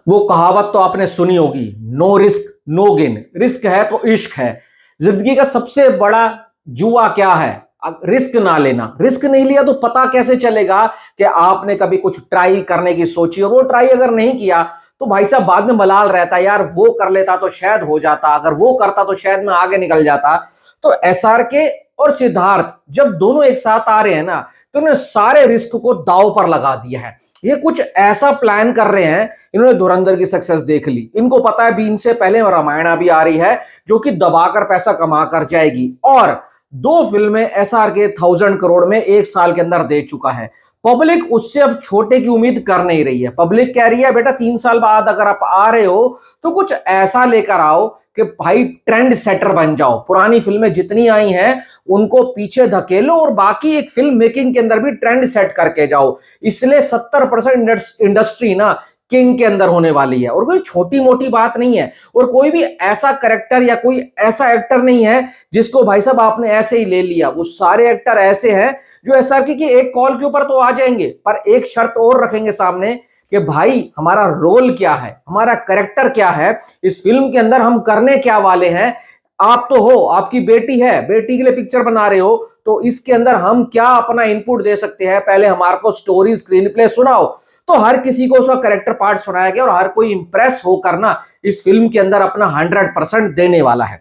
वो कहावत तो आपने सुनी होगी, no risk no gain. Risk है तो इश्क है। जिंदगी का सबसे बड़ा जुआ क्या है? रिस्क ना लेना। रिस्क नहीं लिया तो पता कैसे चलेगा कि आपने कभी कुछ ट्राई करने की सोची, और वो ट्राई अगर नहीं किया तो भाई साहब बाद में मलाल रहता है, यार वो कर लेता तो शायद हो जाता, अगर वो करता तो शायद मैं आगे निकल जाता। तो एसआरके और सिद्धार्थ जब दोनों एक साथ आ रहे हैं ना, तो उन्होंने सारे रिस्क को दांव पर लगा दिया है। ये कुछ ऐसा प्लान कर रहे हैं। इन्होंने धुरंधर की सक्सेस देख ली, इनको पता है भी इनसे पहले रामायण भी आ रही है जो कि दबाकर पैसा कमा कर जाएगी, और दो फिल्में एसआरके 1000 करोड़ में एक साल के अंदर दे चुका है। पब्लिक उससे अब छोटे की उम्मीद कर नहीं रही है। पब्लिक कह रही है बेटा 3 साल बाद अगर आप आ रहे हो तो कुछ ऐसा लेकर आओ कि भाई ट्रेंड सेटर बन जाओ। पुरानी फिल्में जितनी आई हैं उनको पीछे धकेलो और बाकी एक फिल्म मेकिंग के अंदर भी ट्रेंड सेट करके जाओ। इसलिए 70% इंडस्ट्री ना किंग के अंदर होने वाली है, और कोई छोटी मोटी बात नहीं है। और कोई भी ऐसा करेक्टर या कोई ऐसा एक्टर नहीं है जिसको भाई साहब आपने ऐसे ही ले लिया। वो सारे एक्टर ऐसे हैं जो एसआरके की एक कॉल के ऊपर तो आ जाएंगे, पर एक शर्त और रखेंगे सामने कि भाई हमारा रोल क्या है, हमारा करेक्टर क्या है, इस फिल्म के अंदर हम करने क्या वाले हैं। आप तो हो, आपकी बेटी है, बेटी के लिए पिक्चर बना रहे हो, तो इसके अंदर हम क्या अपना इनपुट दे सकते हैं, पहले हमारे को स्टोरी स्क्रीन प्ले सुनाओ। तो हर किसी को उसका करेक्टर पार्ट सुनाया गया और हर कोई इंप्रेस होकर ना इस फिल्म के अंदर अपना 100% देने वाला है।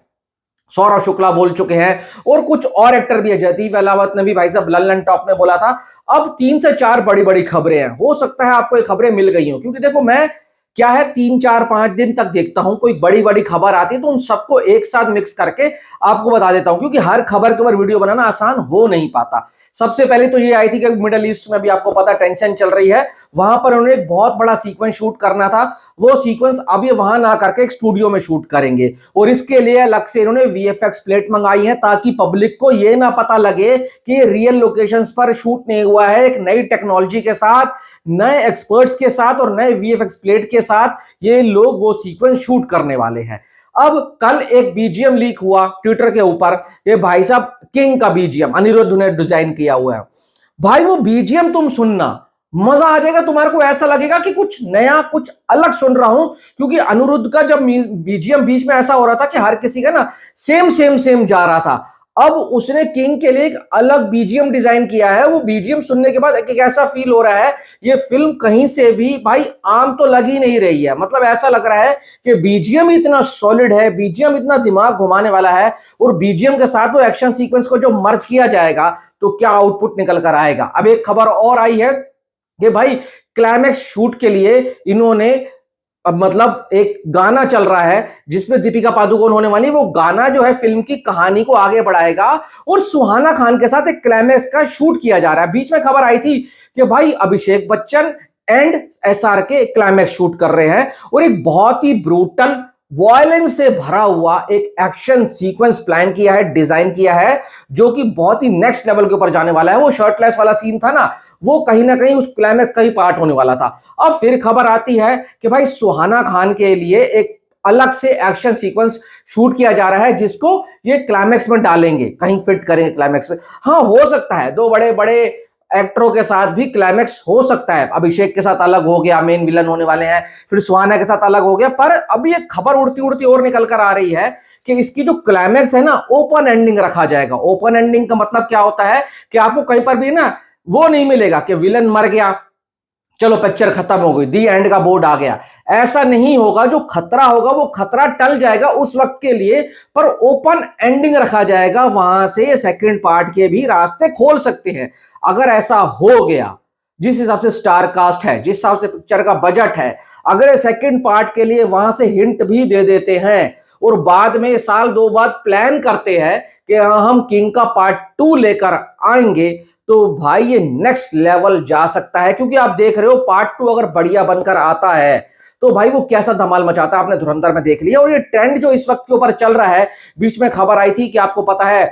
सौरभ शुक्ला बोल चुके हैं और कुछ और एक्टर भी है। जयदीप अहलावत ने भी भाई साहब लल्लन टॉप में बोला था। अब 3 से 4 बड़ी बड़ी खबरें हैं, हो सकता है आपको ये खबरें मिल गई हो, क्योंकि देखो मैं क्या है 3 4 5 दिन तक देखता हूं, कोई बड़ी बड़ी खबर आती है तो उन सबको एक साथ मिक्स करके आपको बता देता हूं, क्योंकि हर खबर के ऊपर वीडियो बनाना आसान हो नहीं पाता। सबसे पहले तो ये आई थी कि मिडिल ईस्ट में भी आपको पता टेंशन चल रही है, वहां पर उन्होंने एक बहुत बड़ा सीक्वेंस शूट करना था। वो सीक्वेंस अब ये वहां ना करके एक स्टूडियो में शूट करेंगे, और इसके लिए अलग से इन्होंने वीएफएक्स प्लेट मंगाई है ताकि पब्लिक को ये ना पता लगे कि रियल लोकेशंस पर शूट नहीं हुआ है। एक नई टेक्नोलॉजी के साथ, नए एक्सपर्ट्स के साथ और नए वीएफएक्स प्लेट के साथ ये लोग वो सीक्वेंस शूट करने वाले हैं। अब कल एक बीजीएम लीक हुआ ट्विटर के ऊपर, ये भाई साहब किंग का बीजीएम अनिरुद्ध ने डिजाइन किया हुआ है। भाई वो बीजीएम तुम सुनना, मजा आ जाएगा तुम्हारे को, ऐसा लगेगा कि कुछ नया कुछ अलग सुन रहा हूं। क्योंकि अनिरुद्ध का जब बीजीएम बीच में ऐसा हो रहा था कि हर किसी का ना सेम सेम सेम जा रहा था, अब उसने किंग के लिए एक अलग बीजीएम डिजाइन किया है। वो बीजीएम सुनने के बाद एक ऐसा फील हो रहा है ये फिल्म कहीं से भी भाई आम तो लग ही नहीं रही है। मतलब ऐसा लग रहा है कि बीजीएम इतना सॉलिड है, बीजीएम इतना दिमाग घुमाने वाला है, और बीजीएम के साथ वो एक्शन सीक्वेंस को जो मर्ज किया जाएगा तो क्या आउटपुट निकल कर आएगा। अब एक खबर और आई है कि भाई क्लाइमैक्स शूट के लिए इन्होंने अब मतलब एक गाना चल रहा है जिसमें दीपिका पादुकोण होने वाली, वो गाना जो है फिल्म की कहानी को आगे बढ़ाएगा, और सुहाना खान के साथ एक क्लाइमैक्स का शूट किया जा रहा है। बीच में खबर आई थी कि भाई Abhishek Bachchan and SRK climax shoot कर रहे हैं, और एक बहुत ही ब्रूटल वॉयलेंस से भरा हुआ एक एक्शन सीक्वेंस प्लान किया है, डिजाइन किया है, जो कि बहुत ही नेक्स्ट लेवल के ऊपर जाने वाला है। वो शर्टलेस वाला सीन था ना, वो कहीं ना कहीं उस क्लाइमैक्स का ही पार्ट होने वाला था। अब फिर खबर आती है कि भाई सुहाना खान के लिए एक अलग से एक्शन सीक्वेंस शूट किया जा रहा है, जिसको ये क्लाइमैक्स में डालेंगे, कहीं फिट करेंगे क्लाइमैक्स में। हाँ हो सकता है दो बड़े बड़े एक्टरों के साथ भी क्लाइमैक्स हो सकता है। अभिषेक के साथ अलग हो गया, मेन विलन होने वाले हैं, फिर सुहाना के साथ अलग हो गया, पर अभी एक खबर उड़ती उड़ती और निकल कर आ रही है कि इसकी जो क्लाइमैक्स है ना ओपन एंडिंग रखा जाएगा। ओपन एंडिंग का मतलब क्या होता है कि आपको कहीं पर भी ना वो नहीं मिलेगा कि विलन मर गया चलो पिक्चर खत्म हो गई, दी एंड का बोर्ड आ गया। ऐसा नहीं होगा, जो खतरा होगा वो खतरा टल जाएगा उस वक्त के लिए, पर ओपन एंडिंग रखा जाएगा। वहां से सेकंड पार्ट के भी रास्ते खोल सकते हैं अगर ऐसा हो गया। जिस हिसाब से स्टार कास्ट है, जिस हिसाब से पिक्चर का बजट है, अगर सेकंड पार्ट के लिए वहां से हिंट भी दे देते हैं और बाद में साल 2 बाद प्लान करते हैं कि हम किंग का पार्ट 2 लेकर आएंगे, तो भाई ये नेक्स्ट लेवल जा सकता है। क्योंकि आप देख रहे हो पार्ट 2 अगर बढ़िया बनकर आता है तो भाई वो कैसा धमाल मचाता है, आपने धुरंधर में देख लिया। और ये ट्रेंड जो इस वक्त के ऊपर चल रहा है, बीच में खबर आई थी कि आपको पता है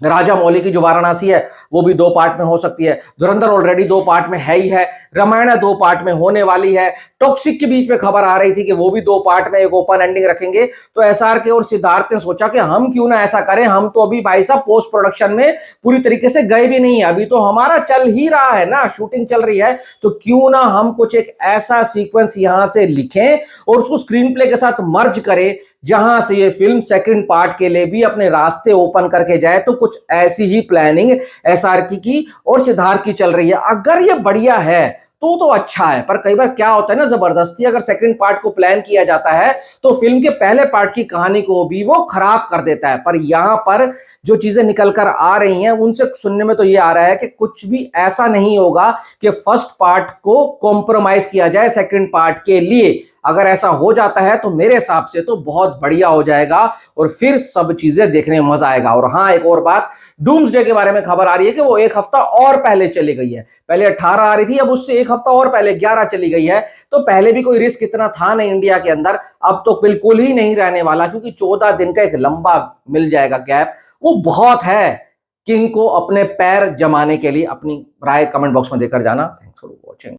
राजा मौली की जो वाराणसी है वो भी 2 पार्ट में हो सकती है। धुरंधर ऑलरेडी 2 पार्ट में है ही है। रामायण 2 पार्ट में होने वाली है। टॉक्सिक के बीच में खबर आ रही थी कि वो भी 2 पार्ट में एक ओपन एंडिंग रखेंगे। तो एसआरके और सिद्धार्थ ने सोचा कि हम क्यों ना ऐसा करें, हम तो अभी भाई साहब पोस्ट प्रोडक्शन में पूरी तरीके से गए भी नहीं है, अभी तो हमारा चल ही रहा है ना, शूटिंग चल रही है, तो क्यों ना हम कुछ एक ऐसा सीक्वेंस यहां से लिखें और उसको स्क्रीन प्ले के साथ मर्ज करें जहां से ये फिल्म सेकंड पार्ट के लिए भी अपने रास्ते ओपन करके जाए। तो कुछ ऐसी ही प्लानिंग एसआरके की और सिद्धार्थ की चल रही है। अगर ये बढ़िया है तो अच्छा है, पर कई बार क्या होता है ना, जबरदस्ती अगर सेकंड पार्ट को प्लान किया जाता है तो फिल्म के पहले पार्ट की कहानी को भी वो खराब कर देता है। पर यहां पर जो चीजें निकल कर आ रही हैं उनसे सुनने में तो ये आ रहा है कि कुछ भी ऐसा नहीं होगा कि फर्स्ट पार्ट को कॉम्प्रोमाइज किया जाए सेकंड पार्ट के लिए। अगर ऐसा हो जाता है तो मेरे हिसाब से तो बहुत बढ़िया हो जाएगा और फिर सब चीजें देखने में मजा आएगा। और हाँ, एक और बात, डूम्सडे के बारे में खबर आ रही है कि वो 1 हफ्ता और पहले चली गई है। पहले 18 आ रही थी, अब उससे 1 हफ्ता और पहले 11 चली गई है। तो पहले भी कोई रिस्क इतना था नहीं इंडिया के अंदर, अब तो बिल्कुल ही नहीं रहने वाला, क्योंकि 14 दिन का एक लंबा मिल जाएगा गैप, वो बहुत है किंग को अपने पैर जमाने के लिए। अपनी राय कमेंट बॉक्स में देकर जाना। Thanks for watching.